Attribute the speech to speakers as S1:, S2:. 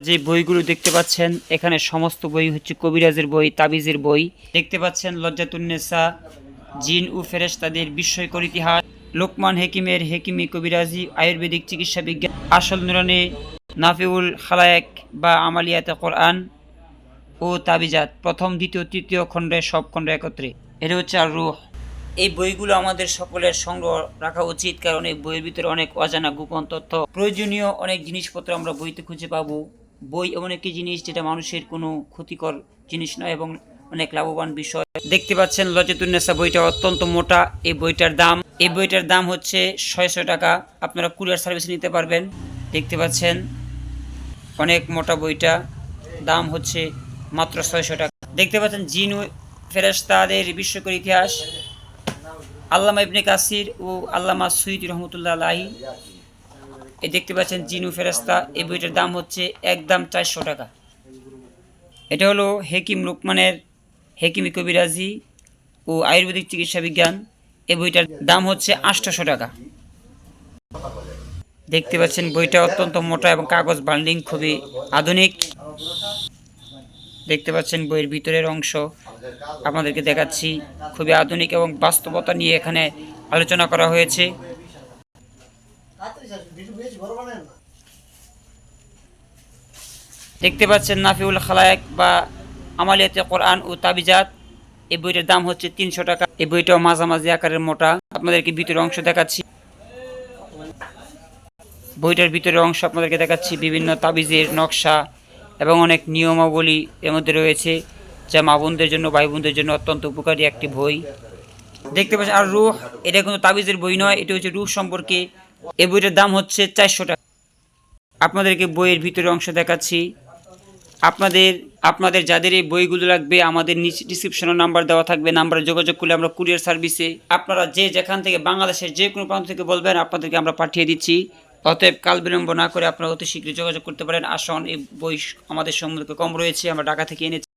S1: যে বইগুলো দেখতে পাচ্ছেন এখানে সমস্ত বই হচ্ছে কবিরাজের বই, তাবিজের বই। দেখতে পাচ্ছেন লজ্জাতুন্নেসা, জিন ও ফেরেশতাদের বিস্ময়কর ইতিহাস, লোকমান হেকিমের হেকিমি কবিরাজি, আয়ুর্বেদিক চিকিৎসা বিজ্ঞান, আসল নুরানি, নাফিউল খালায়েক বা আমালিয়াতে কোরআন ও তাবিজাত, প্রথম দ্বিতীয় তৃতীয় খণ্ডে সব খণ্ড একত্রে। এটা হচ্ছে আর রূহ। এই বইগুলো আমাদের সকলের সংগ্রহ রাখা উচিত, কারণ এই বইয়ের ভিতরে অনেক অজানা গোপন তথ্য, প্রয়োজনীয় অনেক জিনিসপত্র আমরা বইতে খুঁজে পাবো। বই এমন একটি জিনিস যেটা মানুষের কোনো ক্ষতিকর জিনিস নয় এবং অনেক লাভবান বিষয়। দেখতে পাচ্ছেন লজ্জাতুন্নেসা বইটা অত্যন্ত মোটা। এই বইটার দাম হচ্ছে 600 টাকা। আপনারা কুরিয়ার সার্ভিস নিতে পারবেন। দেখতে পাচ্ছেন অনেক মোটা বইটা, দাম হচ্ছে মাত্র 600 টাকা। দেখতে পাচ্ছেন জিন ও ফেরেশতাদের বিস্ময়কর ইতিহাস, আল্লামা ইবনে কাসির ও আল্লামা সুয়ুতী রহমতুল্লাহ আলাইহি। এই দেখতে পাচ্ছেন জিন ও ফেরেশতা। এই বইটার দাম হচ্ছে একদম 400 টাকা। এটা হলো হেকিম লোকমানের হেকিমি কবিরাজি ও আয়ুর্বেদিক চিকিৎসা বিজ্ঞান। এই বইটার দাম হচ্ছে 800 টাকা। দেখতে পাচ্ছেন বইটা অত্যন্ত মোটা এবং কাগজ বাইন্ডিং খুবই আধুনিক। দেখতে পাচ্ছেন বইয়ের ভিতরের অংশ আপনাদেরকে দেখাচ্ছি, খুবই আধুনিক এবং বাস্তবতা নিয়ে এখানে আলোচনা করা হয়েছে। দেখতে পাচ্ছেন নাফিউল খালায়েক বা আমালিয়াতে কোরআন ও তাবিজাত। এই বইটার দাম হচ্ছে 300 টাকা। এই বইটাও মাঝামাঝি আকারের মোটা। আপনাদেরকে ভিতরের অংশ দেখাচ্ছি। বইটার ভিতরের অংশ আপনাদেরকে দেখাচ্ছি, বিভিন্ন তাবিজের নকশা এবং অনেক নিয়মাবলী এর মধ্যে রয়েছে, যা মা বোনদের জন্য, ভাই বোনদের জন্য অত্যন্ত উপকারী একটি বই। দেখতে পাচ্ছেন আর রূহ, এটা কোনো তাবিজের বই নয়, এটা হচ্ছে রূহ সম্পর্কে। এই বইটার দাম হচ্ছে 400 টাকা। আপনাদেরকে বইয়ের ভিতরের অংশ দেখাচ্ছি। আপনাদের যাদের এই বইগুলো লাগবে, আমাদের নিচে ডিসক্রিপশনে নাম্বার দেওয়া থাকবে, নাম্বারে যোগাযোগ করলে আমরা কুরিয়ার সার্ভিসে, আপনারা যেখান থেকে, বাংলাদেশের যে কোনো প্রান্ত থেকে বলবেন, আপনাদেরকে আমরা পাঠিয়ে দিচ্ছি। অতএব কাল বিলম্ব না করে আপনারা অতি শীঘ্রই যোগাযোগ করতে পারেন। আসুন, এই বই আমাদের সম্মুখে কম রয়েছে, আমরা ঢাকা থেকে এনেছি।